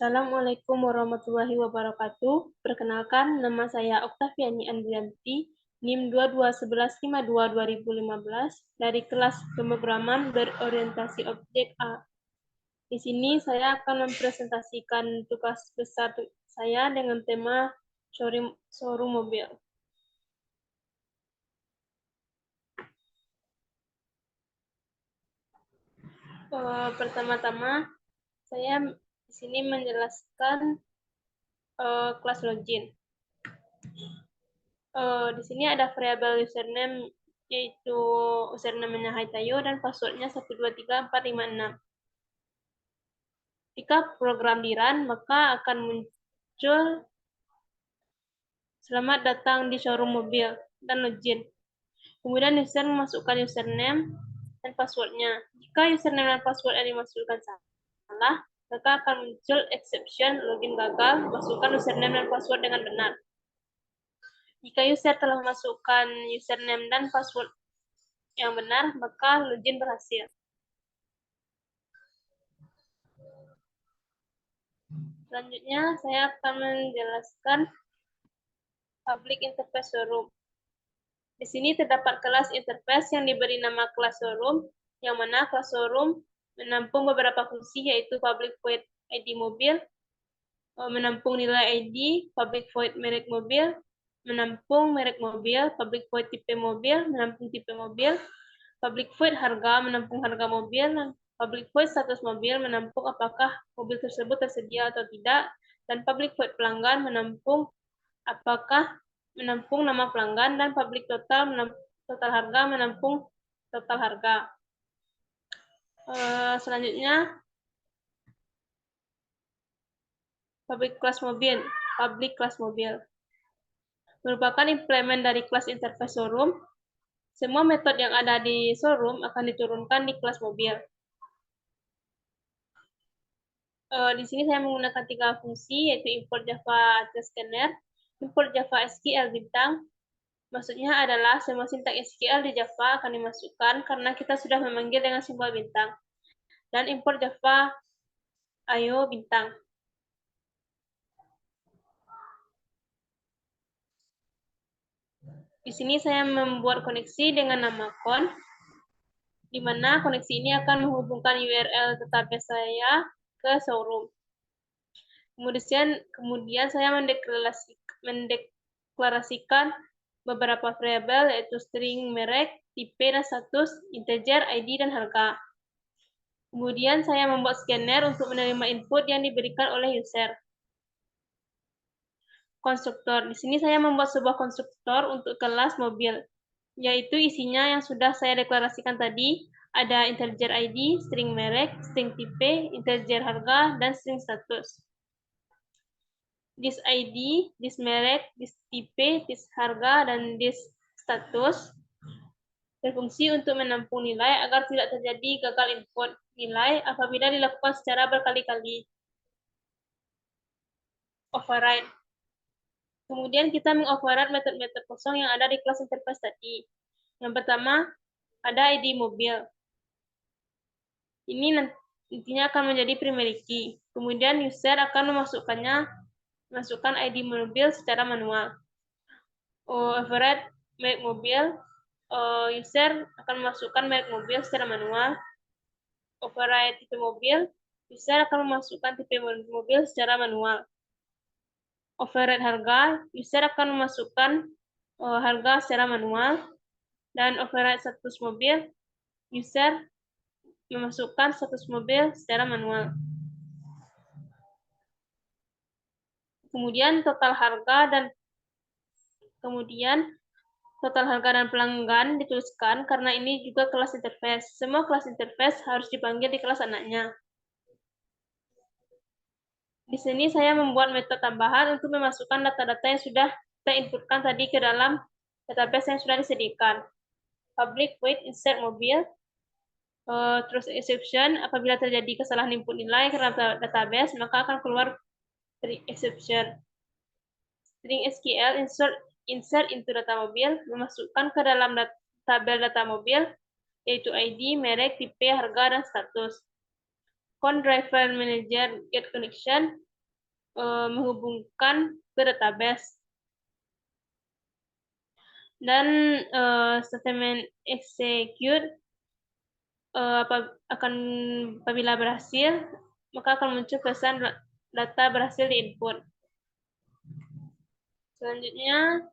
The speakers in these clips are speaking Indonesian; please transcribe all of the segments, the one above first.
Assalamualaikum warahmatullahi wabarakatuh. Perkenalkan, nama saya Oktaviani Andrianti, NIM 221152-2015 dari kelas pemrograman berorientasi objek A. Di sini saya akan mempresentasikan tugas besar saya dengan tema showroom mobil. Pertama-tama, saya di sini menjelaskan kelas login. Di sini ada variabel username, yaitu username-nya Haitayo dan passwordnya 123456. Jika program di run, maka akan muncul selamat datang di showroom mobil dan login. Kemudian user memasukkan username dan passwordnya. Jika username dan password yang dimasukkan salah, maka akan muncul exception login gagal, masukkan username dan password dengan benar. Jika user telah masukkan username dan password yang benar, maka login berhasil. Selanjutnya, saya akan menjelaskan public interface showroom. Di sini terdapat kelas interface yang diberi nama kelas showroom, yang mana kelas showroom menampung beberapa fungsi, yaitu public void ID mobil, menampung nilai ID, public void merek mobil, menampung merek mobil, public void tipe mobil, menampung tipe mobil, public void harga, menampung harga mobil, dan public void status mobil, menampung apakah mobil tersebut tersedia atau tidak, dan public void pelanggan, menampung apakah menampung nama pelanggan, dan public total, total harga, menampung total harga. Selanjutnya, public class mobil. Public class mobil merupakan implement dari kelas interface showroom. Semua metode yang ada di showroom akan diturunkan di kelas mobil. Di sini saya menggunakan 3 fungsi, yaitu import Java scanner, import Java SQL bintang. Maksudnya adalah semua sintak SQL di Java akan dimasukkan karena kita sudah memanggil dengan simbol bintang. Dan import Java IO bintang. Di sini saya membuat koneksi dengan nama con, di mana koneksi ini akan menghubungkan URL database saya ke showroom. Kemudian saya mendeklarasikan beberapa variabel, yaitu string, merek, tipe, dan status, integer, ID, dan harga. Kemudian saya membuat scanner untuk menerima input yang diberikan oleh user. Konstruktor. Di sini saya membuat sebuah konstruktor untuk kelas mobil, yaitu isinya yang sudah saya deklarasikan tadi, ada integer ID, string merek, string tipe, integer harga, dan string status. This ID, this merek, this tipe, this harga, dan this status berfungsi untuk menampung nilai agar tidak terjadi gagal input nilai apabila dilakukan secara berkali-kali. Override. Kemudian kita mengoverride metode-metode kosong yang ada di kelas interface tadi. Yang pertama, ada ID mobil. Ini nantinya akan menjadi primary key. Kemudian user akan masukkan ID mobil secara manual. Override merek mobil, user akan memasukkan merek mobil secara manual. Override tipe mobil, user akan memasukkan tipe mobil secara manual. Override harga, user akan memasukkan harga secara manual. Dan override status mobil, user memasukkan status mobil secara manual. Kemudian total harga dan pelanggan dituliskan karena ini juga kelas interface. Semua kelas interface harus dipanggil di kelas anaknya. Di sini saya membuat metode tambahan untuk memasukkan data-data yang sudah kita inputkan tadi ke dalam database yang sudah disediakan. Public void insert mobil, terus exception, apabila terjadi kesalahan input nilai ke dalam database, maka akan keluar exception. String SQL insert into data mobil, memasukkan ke dalam tabel data mobil, yaitu ID, merek, tipe, harga, dan status. Con driver manager get connection, menghubungkan ke database. Dan statement execute apabila berhasil, maka akan muncul pesan data berhasil diinput. Selanjutnya,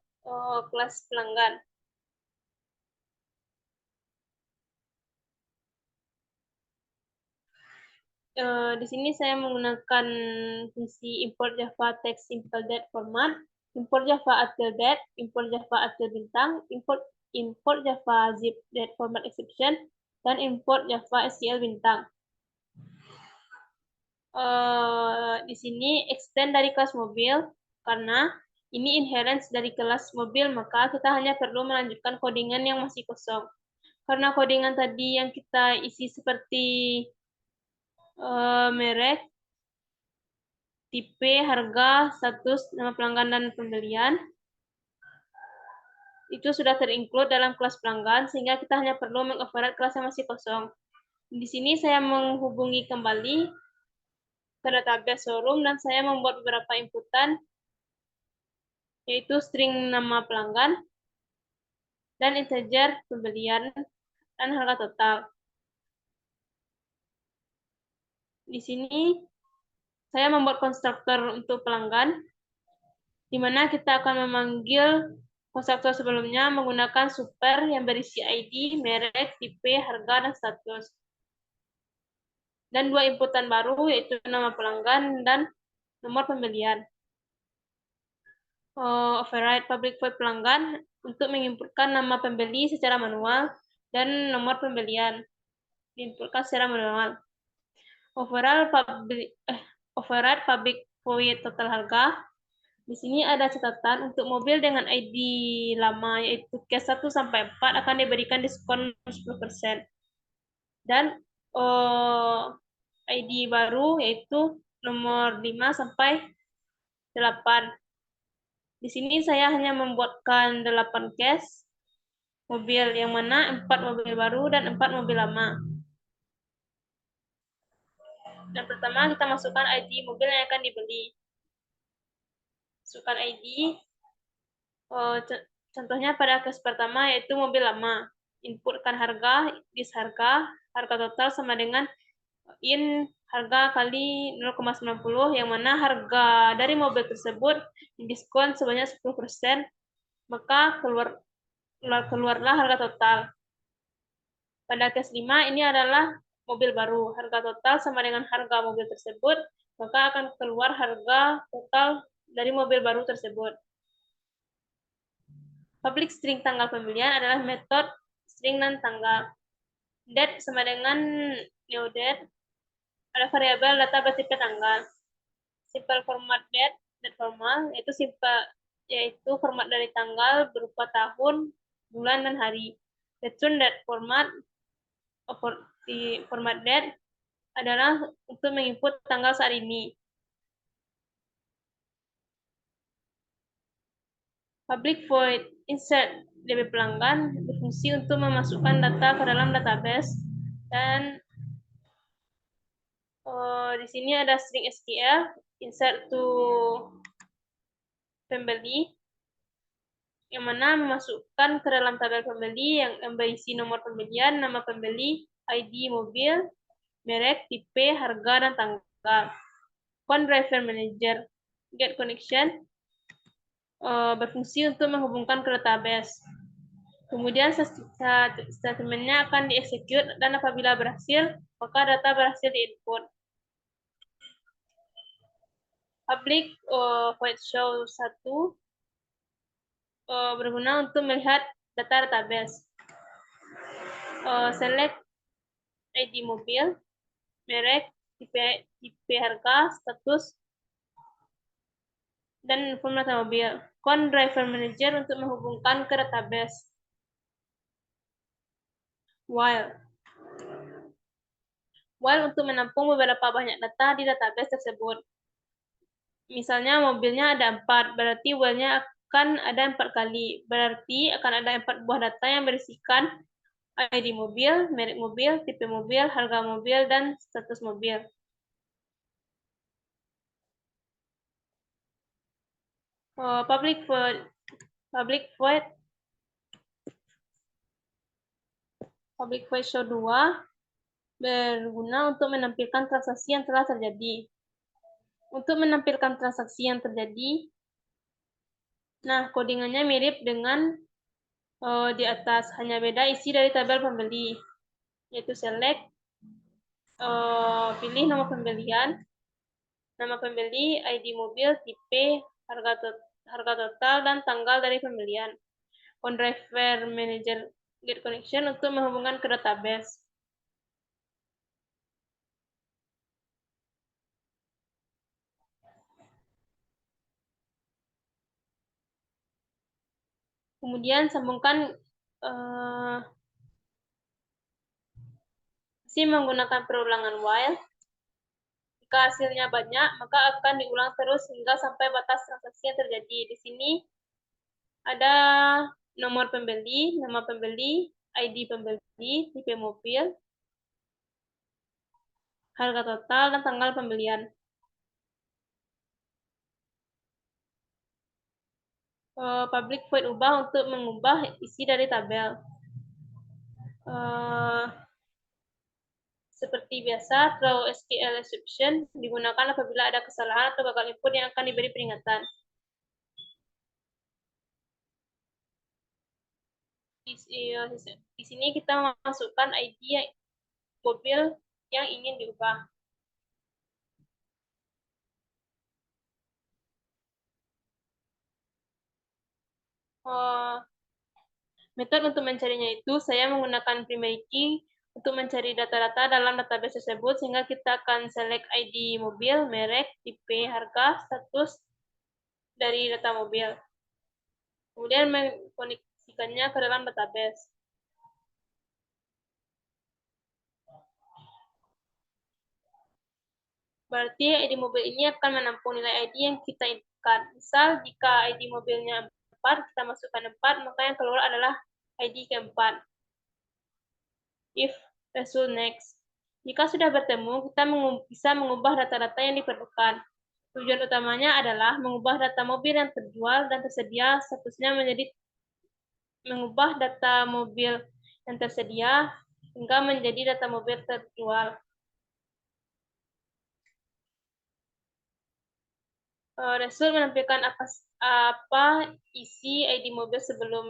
kelas pelanggan. Di sini saya menggunakan fungsi import Java text simple date format, import Java artikel date, import Java artikel bintang, import Java zip date format exception, dan import Java SQL bintang. Di sini extend dari kelas mobil, karena ini inherent dari kelas mobil, maka kita hanya perlu melanjutkan codingan yang masih kosong. Karena codingan tadi yang kita isi seperti merek, tipe, harga, status, nama pelanggan, dan pembelian, itu sudah terinclude dalam kelas pelanggan, sehingga kita hanya perlu mengoverride kelas yang masih kosong. Di sini saya menghubungi kembali ke database showroom, dan saya membuat beberapa inputan, yaitu string nama pelanggan, dan integer pembelian, dan harga total. Di sini saya membuat konstruktor untuk pelanggan, di mana kita akan memanggil konstruktor sebelumnya menggunakan super yang berisi ID, merek, tipe, harga, dan status. Dan dua inputan baru, yaitu nama pelanggan dan nomor pembelian. Override public void pelanggan untuk menginputkan nama pembeli secara manual dan nomor pembelian diinputkan secara manual. Override public void total harga. Di sini ada catatan untuk mobil dengan ID lama, yaitu case 1 sampai 4 akan diberikan diskon 10%. Dan ID baru yaitu nomor 5 sampai 8. Di sini saya hanya membuatkan 8 case mobil, yang mana 4 mobil baru dan 4 mobil lama. Dan pertama kita masukkan ID mobil yang akan dibeli. Masukkan ID. Contohnya pada case pertama yaitu mobil lama. Inputkan harga, harga total sama dengan in harga kali 0,90, yang mana harga dari mobil tersebut diskon sebanyak 10%, maka keluarlah harga total. Pada case 5 ini adalah mobil baru. Harga total sama dengan harga mobil tersebut, maka akan keluar harga total dari mobil baru tersebut. Public string tanggal pembelian adalah metode string dan tanggal. Date sama dengan new date. Ada variabel data bertipe tanggal. Simple format date formal, yaitu format dari tanggal berupa tahun, bulan, dan hari. Return date format di format date adalah untuk menginput tanggal saat ini. Public void insert DB pelanggan berfungsi untuk memasukkan data ke dalam database, dan di sini ada string SQL insert to pembeli, yang mana memasukkan ke dalam tabel pembeli yang berisi nomor pembelian, nama pembeli, ID mobil, merek, tipe, harga, dan tanggal. Driver Manager get connection berfungsi untuk menghubungkan ke database. Kemudian statementnya akan dieksekut, dan apabila berhasil, maka data berhasil diinput. Public void show 1 berguna untuk melihat data database. Select ID mobil, merek, tipe harga, status, dan format mobil. Driver Manager untuk menghubungkan ke database. While untuk menampung beberapa banyak data di database tersebut. Misalnya mobilnya ada 4, berarti while-nya akan ada 4 kali. Berarti akan ada 4 buah data yang berisikan ID mobil, merek mobil, tipe mobil, harga mobil, dan status mobil. Public void show 2 berguna untuk menampilkan transaksi yang telah terjadi. Untuk menampilkan transaksi yang terjadi, nah codingannya mirip dengan di atas, hanya beda isi dari tabel pembeli, yaitu select, pilih nama pembeli, ID mobil, tipe, harga total, dan tanggal dari pembelian. OnDriver Manager Get Connection untuk menghubungkan ke database. Kemudian sambungkan menggunakan perulangan while. Jika hasilnya banyak, maka akan diulang terus hingga sampai batas transaksi yang terjadi. Di sini ada nomor pembeli, nama pembeli, ID pembeli, tipe mobil, harga total, dan tanggal pembelian. Public void ubah untuk mengubah isi dari tabel. Seperti biasa, throw SQL exception digunakan apabila ada kesalahan atau gagal input yang akan diberi peringatan. Di sini kita masukkan ID mobil yang ingin diubah. Metode untuk mencarinya itu, saya menggunakan primary key untuk mencari data-data dalam database tersebut, sehingga kita akan select ID mobil, merek, tipe, harga, status dari data mobil. Kemudian mengkoneksikannya ke dalam database. Berarti ID mobil ini akan menampung nilai ID yang kita inputkan. Misal, jika ID mobilnya 4, kita masukkan 4, maka yang keluar adalah ID keempat. If result next. Jika sudah bertemu, kita bisa mengubah data-data yang diperlukan. Tujuan utamanya adalah mengubah data mobil yang terjual dan tersedia statusnya menjadi mengubah data mobil yang tersedia hingga menjadi data mobil terjual. Result menampilkan apa isi ID mobil sebelum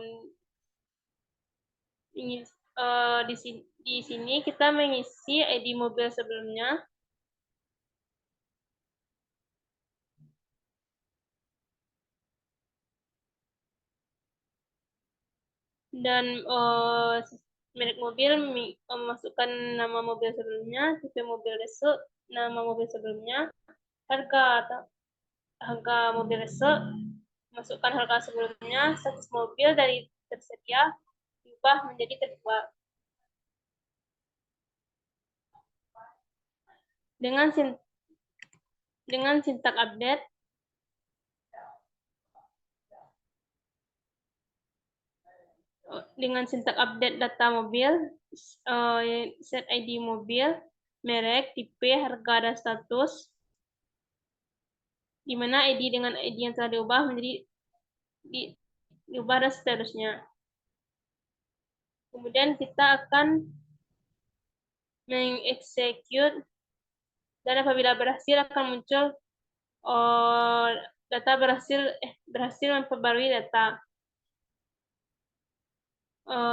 di sini kita mengisi ID mobil sebelumnya. Dan merek mobil memasukkan nama mobil sebelumnya, tipe mobil result, nama mobil sebelumnya, harga mobil result, masukkan harga sebelumnya, status mobil dari tersedia diubah menjadi terjual. Dengan sintak update, data mobil, set ID mobil, merek, tipe, harga, dan status, di mana ID dengan ID yang telah diubah menjadi diubah dan seterusnya. Kemudian kita akan mengexecute, dan apabila berhasil akan muncul data berhasil memperbarui data.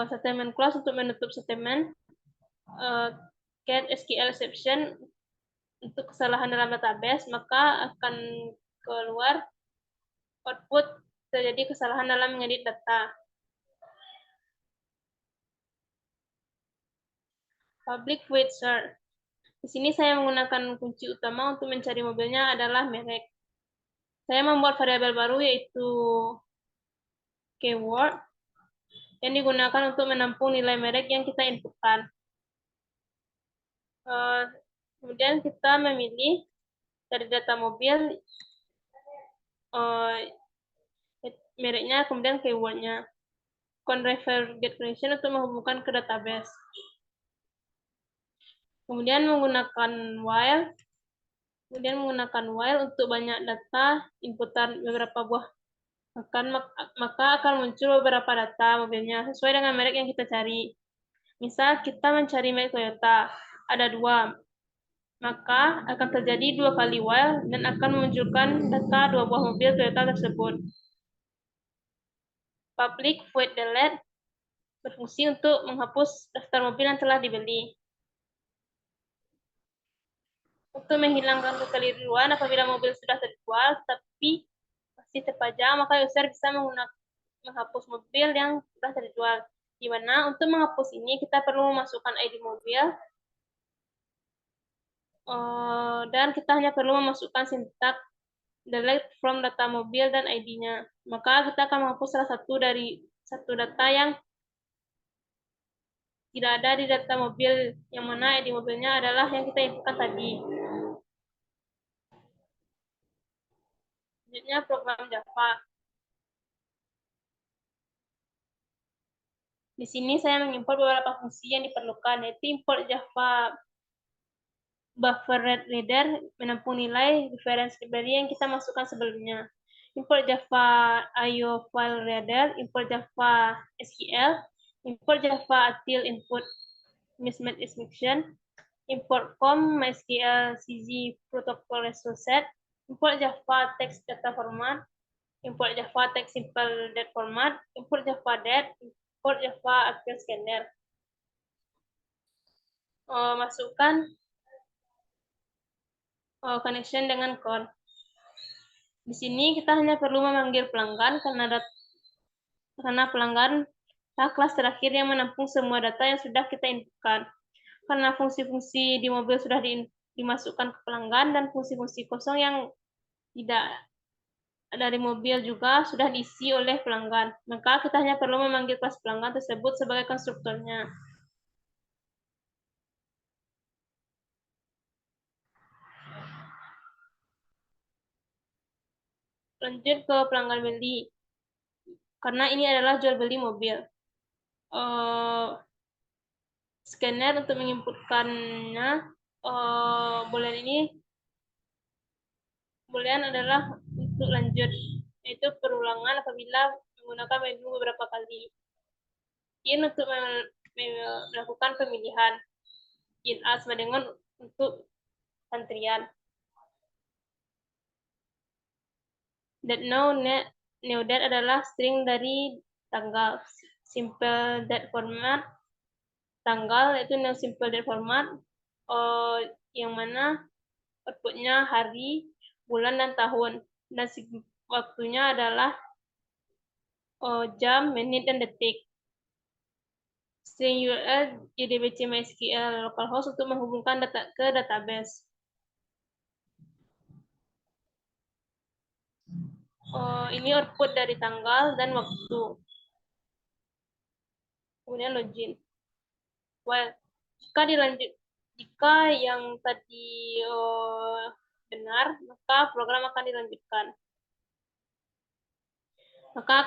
Statement close untuk menutup statement. Get SQL exception untuk kesalahan dalam database, maka akan keluar output terjadi kesalahan dalam mengedit data. Public void search. Di sini saya menggunakan kunci utama untuk mencari mobilnya adalah merek. Saya membuat variabel baru yaitu keyword yang digunakan untuk menampung nilai merek yang kita inputkan. Kemudian kita memilih dari data mobil mereknya, kemudian keywordnya. OnDriver Get Connection untuk menghubungkan ke database. Kemudian menggunakan while untuk banyak data, inputan beberapa buah maka akan muncul beberapa data mobilnya sesuai dengan merek yang kita cari. Misal kita mencari merek Toyota, ada 2, maka akan terjadi 2 kali while dan akan memunculkan data 2 buah mobil Toyota tersebut. Public void delete berfungsi untuk menghapus daftar mobil yang telah dibeli. Untuk menghilangkan kekeliruan apabila mobil sudah terjual tapi masih terpajang, maka user bisa menghapus mobil yang sudah terjual. Di mana untuk menghapus ini kita perlu memasukkan ID mobil dan kita hanya perlu memasukkan sintak delete from data mobil dan ID-nya. Maka kita akan menghapus salah satu dari data yang tidak ada di data mobil, yang mana ID mobilnya adalah yang kita inputkan tadi. Selanjutnya program Java. Di sini saya mengimport beberapa fungsi yang diperlukan, yaitu import Java buffer reader menampung nilai reference library yang kita masukkan sebelumnya. Import Java IO file reader, import Java SQL, import Java util input mismatch exception, import com MySQL CZ protocol resource set, import Java text data format, import Java text simple date format, import Java date, import Java active scanner. Masukkan connection dengan core. Di sini kita hanya perlu memanggil pelanggan karena pelanggan kelas terakhir yang menampung semua data yang sudah kita inputkan. Karena fungsi-fungsi di mobil sudah dimasukkan ke pelanggan dan fungsi-fungsi kosong yang tidak dari mobil juga sudah diisi oleh pelanggan. Maka kita hanya perlu memanggil kelas pelanggan tersebut sebagai konstruktornya. Lanjut ke pelanggan beli. Karena ini adalah jual beli mobil. Scanner untuk menginputkannya. Boolean adalah untuk lanjut, yaitu perulangan apabila menggunakan menu beberapa kali. In untuk melakukan pemilihan. In as sama dengan untuk antrian. That new date adalah string dari tanggal. Simple date format tanggal itu new simple date format yang mana outputnya hari, bulan, dan tahun. Dan waktunya adalah jam, menit, dan detik. String URL JDBC MySQL localhost untuk menghubungkan data ke database. Ini output dari tanggal dan waktu. Kemudian login. Well, jika yang tadi benar, maka program akan dilanjutkan. Maka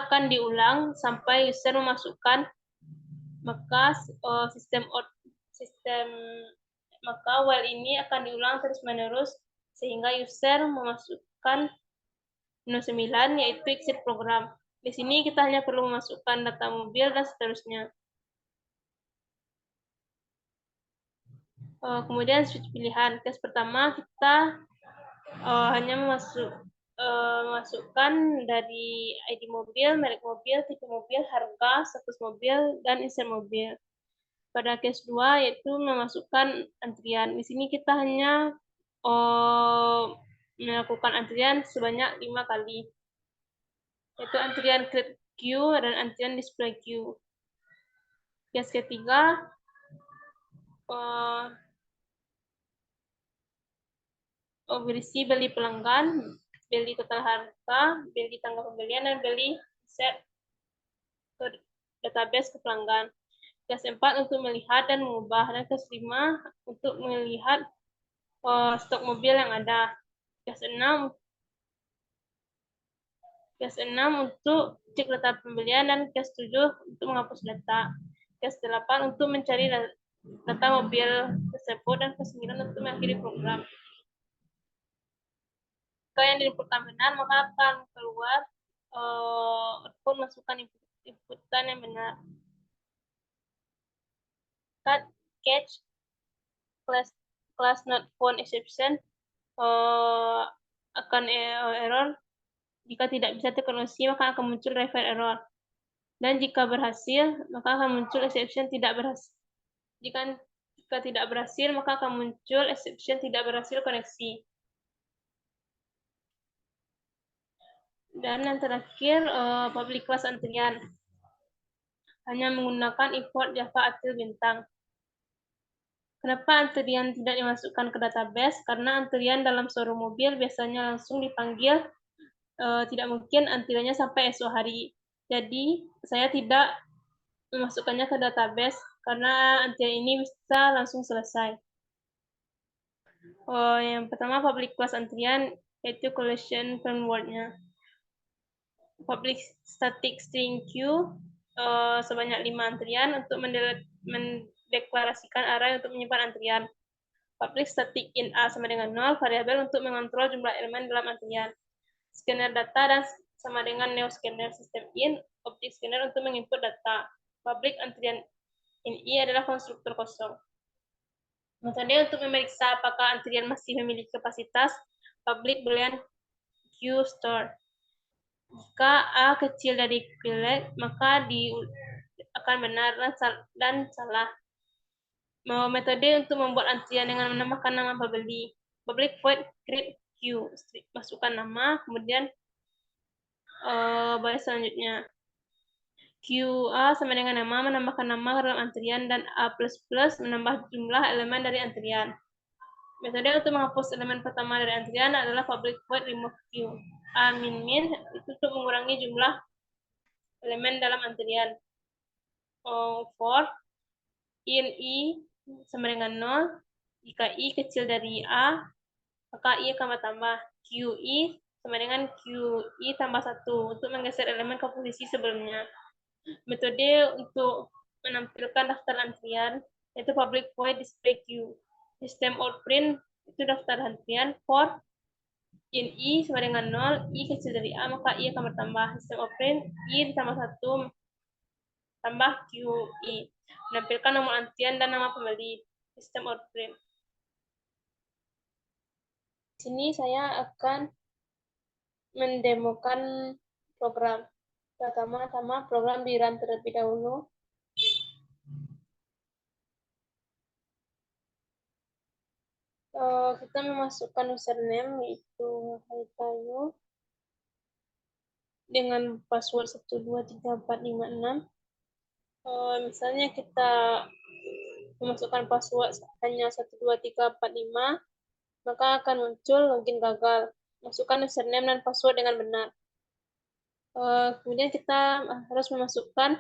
akan diulang sampai user memasukkan maka while ini akan diulang terus-menerus sehingga user memasukkan menu 9 yaitu exit program. Di sini kita hanya perlu memasukkan data mobil dan seterusnya. Kemudian switch pilihan. Case pertama kita hanya masukkan dari ID mobil, merek mobil, tipe mobil, harga, status mobil, dan insert mobil. Pada case 2 yaitu memasukkan antrian. Di sini kita hanya melakukan antrian sebanyak 5 kali. Yaitu antrian create queue dan antrian display queue. Case ketiga berisi beli pelanggan, beli total harga, beli tanggal pembelian, dan beli set ke database ke pelanggan. Case 4 untuk melihat dan mengubah, dan case 5 untuk melihat stok mobil yang ada. Case 6 untuk cek data pembelian, dan case 7 untuk menghapus data. Case 8 untuk mencari data mobil tersebut, dan case 9 untuk mengakhiri program. Jika yang diinputkan benar, maka akan keluar output masukkan inputan yang benar. Catch class not found exception akan error. Jika tidak bisa terkoneksi, maka akan muncul driver error. Dan jika berhasil, maka akan muncul exception tidak berhasil. Jika tidak berhasil, maka akan muncul exception tidak berhasil koneksi. Dan yang terakhir, public class antrian. Hanya menggunakan import Java Atil bintang. Kenapa antrian tidak dimasukkan ke database? Karena antrian dalam showroom mobil biasanya langsung dipanggil, tidak mungkin antriannya sampai esok hari. Jadi, saya tidak memasukkannya ke database, karena antrian ini bisa langsung selesai. Yang pertama, public class antrian, yaitu collection framework-nya. Public static string queue, sebanyak 5 antrian untuk mendeklarasikan array untuk menyimpan antrian. Public static in A sama dengan 0, variabel untuk mengontrol jumlah elemen dalam antrian. Scanner data dan sama dengan neo scanner sistem in, object scanner untuk menginput data. Public antrian in I adalah konstruktor kosong. Metode untuk memeriksa apakah antrian masih memiliki kapasitas, public boolean queue store. Jika A kecil dari queue, maka akan benar dan salah. Metode untuk membuat antrian dengan menambahkan nama pembeli. Public void create queue. Masukkan nama, kemudian baris selanjutnya. QA sama dengan nama, menambahkan nama dalam antrian, dan A++ menambah jumlah elemen dari antrian. Metode untuk menghapus elemen pertama dari antrian adalah public void remove queue. A min itu untuk mengurangi jumlah elemen dalam antrian. For in I sama dengan 0, jika I kecil dari A, maka I akan bertambah. QI sama dengan QI tambah 1 untuk menggeser elemen ke posisi sebelumnya. Metode untuk menampilkan daftar antrian yaitu public void display queue. System out print itu daftar antrian. For in I sama dengan 0, I kecil dari A, maka I akan bertambah. System out print I ditambah 1 tambah QI. Menampilkan nomor antrian dan nama pembeli. System out print. Di sini saya akan mendemokan program. Pertama-tama program di run terlebih dahulu. Kita memasukkan username yaitu Haitayu dengan password 123456. Misalnya kita memasukkan password hanya 12345, maka akan muncul login gagal. Masukkan username dan password dengan benar. Kemudian kita harus memasukkan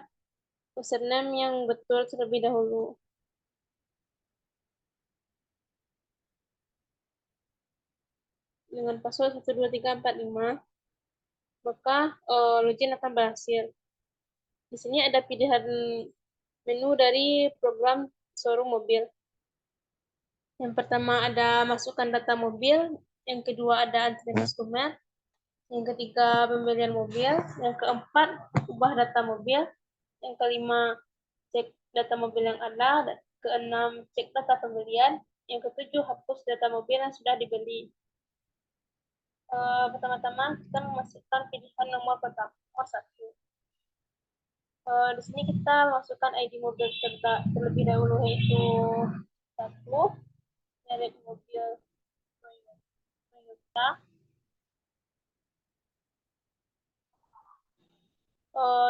username yang betul terlebih dahulu. Dengan password 12345, maka login akan berhasil. Di sini ada pilihan menu dari program showroom mobil. Yang pertama ada masukkan data mobil, yang kedua ada antrian konsumen, yang ketiga pembelian mobil, yang keempat ubah data mobil, yang kelima cek data mobil yang ada, dan keenam cek data pembelian, yang ketujuh hapus data mobil yang sudah dibeli. Pertama-tama kita memasukkan pilihan nomor pertama, nomor 1. Di sini kita masukkan ID mobil terlebih dahulu, yaitu 1, merek mobil Toyota,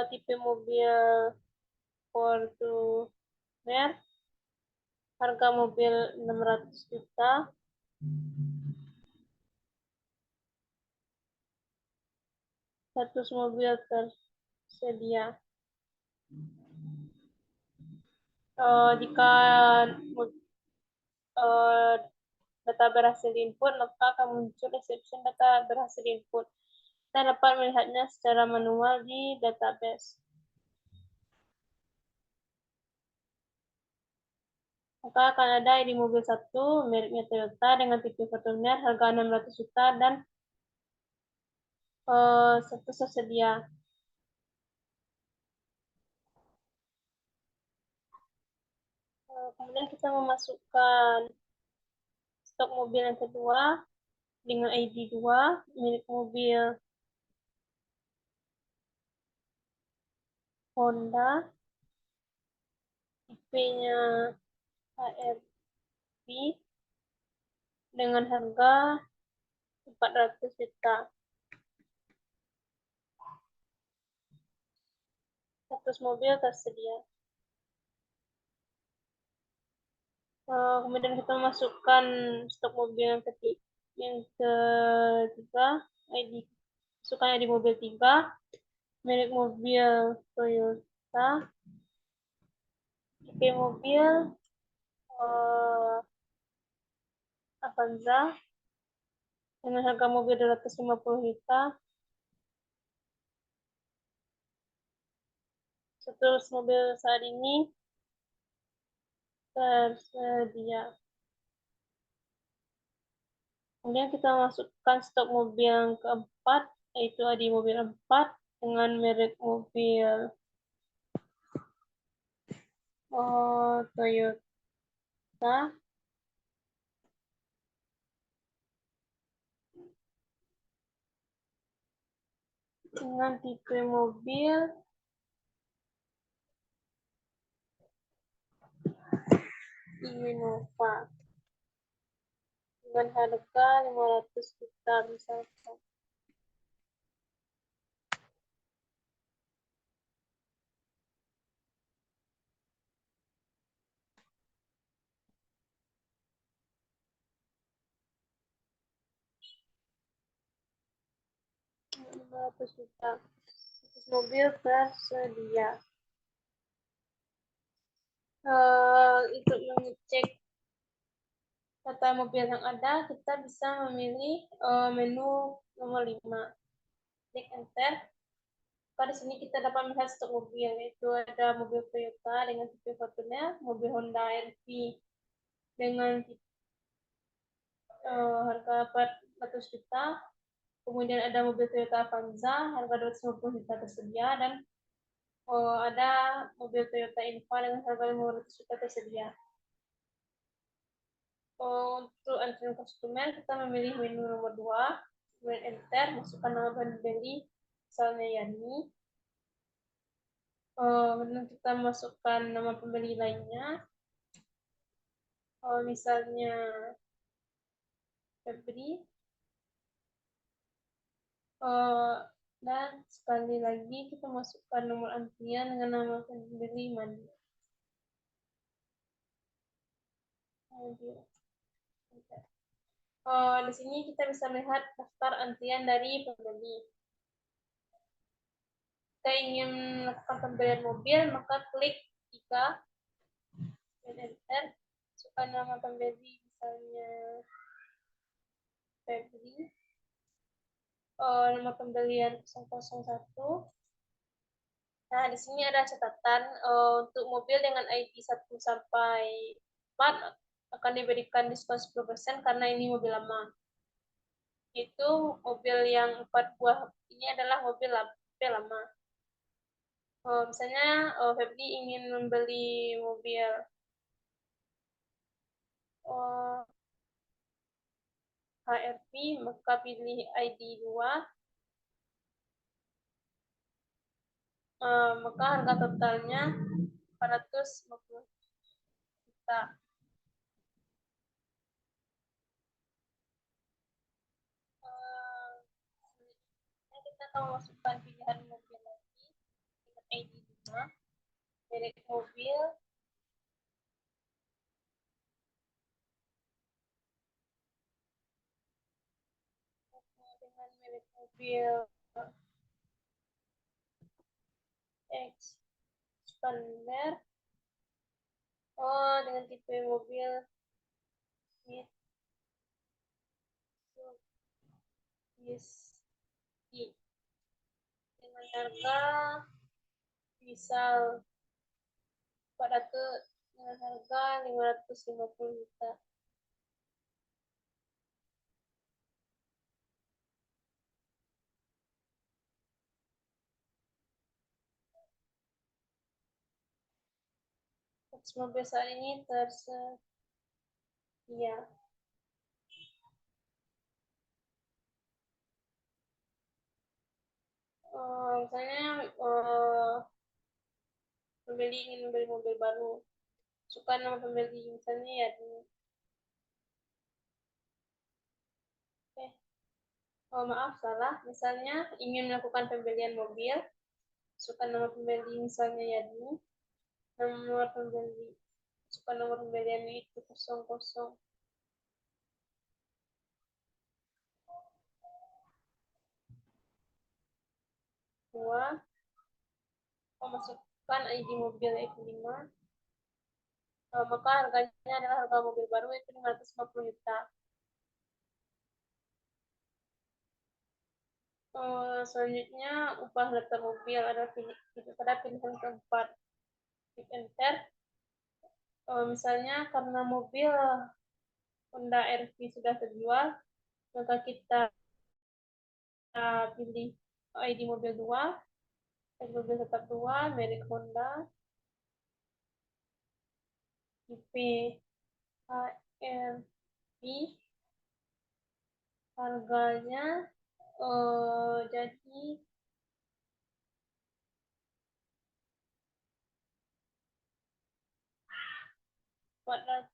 tipe mobil Fortuner, harga mobil 600 juta, status mobil tersedia. Jika data berhasil diinput, maka akan muncul exception data berhasil diinput. Kita dapat melihatnya secara manual di database. Maka akan ada ID mobil 1, mereknya Toyota dengan tipe Fortuner, harga 600 juta, dan satu tersedia. Kemudian kita memasukkan stok mobil yang kedua dengan ID 2 milik mobil Honda, IP-nya HRV dengan harga 400 juta. Status mobil tersedia. Kemudian kita masukkan stok mobil yang ketiga, ID masukkan ID mobil 3 milik mobil Toyota, IP mobil Avanza dengan harga mobil 250 juta. Status mobil saat ini tersedia. Kemudian kita masukkan stok mobil yang keempat, yaitu ID mobil 4 dengan merek mobil Toyota dengan tipe mobil Innova dengan harga 500 juta misalkan. Status mobil tersedia. Untuk mengecek data mobil yang ada, kita bisa memilih menu nomor 5. Klik enter. Pada sini kita dapat melihat stok mobil, yaitu ada mobil Toyota dengan tipe Fortuner, mobil Honda RV dengan harga 400 juta, kemudian ada mobil Toyota Avanza harga 250 juta tersedia, dan ada mobil Toyota Innova dengan harga 500 juta tersedia. Untuk antrian konsumen, kita memilih menu nomor 2, kemudian enter, masukkan nama pembeli, misalnya Yani. Kemudian kita masukkan nama pembeli lainnya, misalnya Febri. Dan sekali lagi kita masukkan nomor antrian dengan nama pembeli Mandi. Di sini kita bisa melihat daftar antrian dari pembeli. Kita ingin melakukan pembelian mobil, maka klik 3 dan enter. Masukkan nama pembeli, misalnya Febri. Nama pembelian 001. Nah, di sini ada catatan untuk mobil dengan ID 1 sampai 4 akan diberikan diskon 10% karena ini mobil lama. Itu mobil yang 4 buah ini adalah mobil lama. Misalnya Febri ingin membeli mobil HRV, maka pilih ID 2. Maka harga totalnya 450 juta. Kita akan masukkan pilihan mobil lagi dengan ID 5, merek mobil, dengan merek mobil Expander, dengan tipe mobil Mitsubishi dengan harga misal 400 dengan harga 550 juta. mobil saat ini tersedia. Misalnya pembeli ingin membeli mobil baru, suka nama pembeli misalnya ya di maaf salah, misalnya ingin melakukan pembelian mobil, suka nama pembeli misalnya ya di nomor pembeli, suka nomor pembelian itu 00. Dua, masukkan ID mobil itu 5. Maka harganya adalah harga mobil baru itu 550 juta. Selanjutnya upah daftar mobil pada pilihan keempat. Klik enter. Misalnya karena mobil Honda RV sudah terjual, maka kita pilih ID mobil 2, ID mobil tetap 2, merek Honda, IP HRV, harganya jadi 400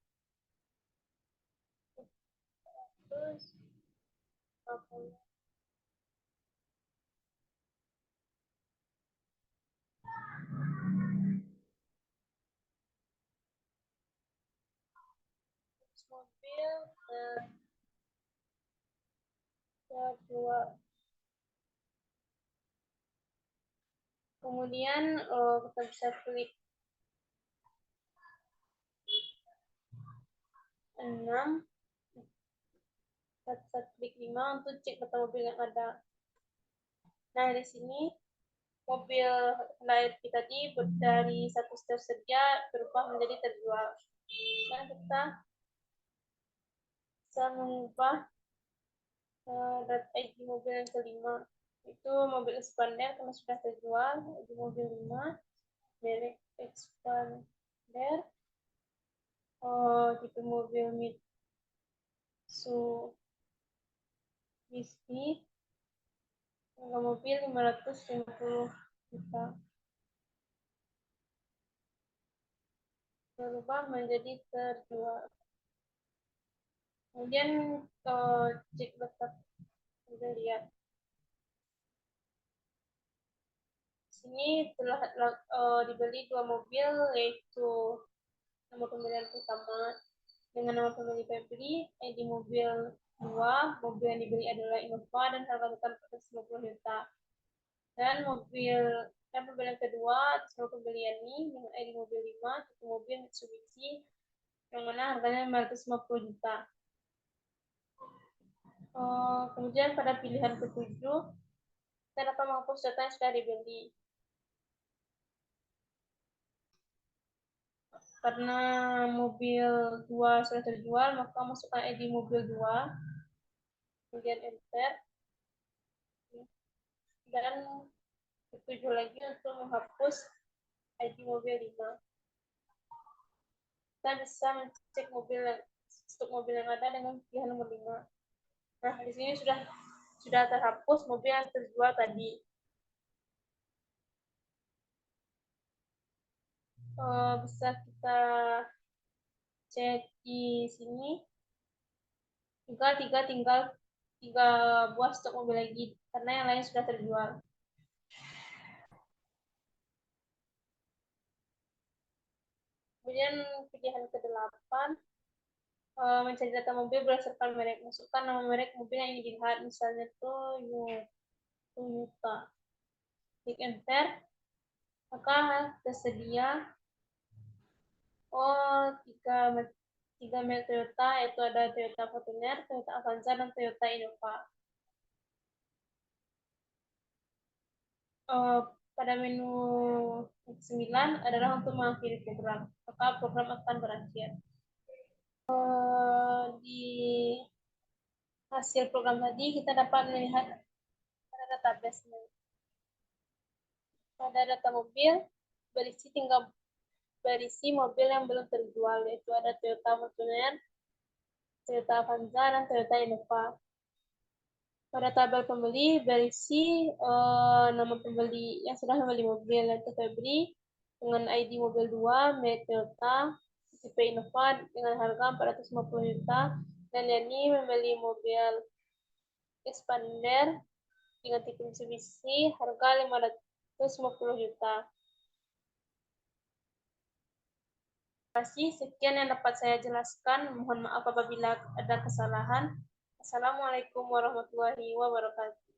mobil terjual. Kemudian kita bisa klik 6, kita klik 5 untuk cek data mobil yang ada. Nah, di sini mobil Honda RV tadi dari status tersedia berubah menjadi terjual. Nah, kita bisa mengubah data ID mobil yang kelima. Itu mobil Expander karena sudah terjual. ID mobil 5, merek Expander, tipe mobil Mitsubishi, harga mobil 550 juta. Berubah menjadi terjual. Kemudian cek data, kita lihat. Sini telah dibeli 2 mobil, yaitu nomor pembelian utama dengan nama pembeli Febri, ID mobil 2, mobil yang dibeli adalah Innova dan harga total 450 juta. Dan pembelian kedua atas nama pembeli Yani dengan ID mobil 5, tipe mobil Mitsubishi yang mana harganya 550 juta. Kemudian pada pilihan ketujuh, kita dapat menghapus data yang sudah dibeli. Karena mobil 2 sudah terjual, maka masukkan ID mobil 2, kemudian enter, dan ketujuh lagi untuk menghapus ID mobil 5. Kita bisa mengecek stok mobil yang ada dengan pilihan nomor 5. Nah, di sini sudah terhapus mobil yang terjual tadi. Bisa kita cek di sini. Tinggal 3 buah stok mobil lagi karena yang lain sudah terjual. Kemudian pilihan ke-8, mencari data mobil berdasarkan merek. Masukkan nama merek mobil yang ingin dilihat, misalnya Toyota. Klik enter, maka tersedia tiga merek Toyota, yaitu ada Toyota Fortuner, Toyota Avanza, dan Toyota Innova. Pada menu 9 adalah untuk mengakhiri program, maka program akan berakhir. Di hasil program tadi kita dapat melihat pada database-nya. Pada data mobil berisi tinggal berisi mobil yang belum terjual, yaitu ada Toyota Fortuner, Toyota Avanza, dan Toyota Innova. Pada tabel pembeli berisi nama pembeli yang sudah membeli mobil, yaitu Febri dengan ID mobil 2, merek Toyota, tipe Innova dengan harga 450 juta, dan Yani membeli mobil Expander dengan tipe Mitsubishi harga 550 juta. Terima kasih, sekian yang dapat saya jelaskan. Mohon maaf apabila ada kesalahan. Assalamualaikum warahmatullahi wabarakatuh.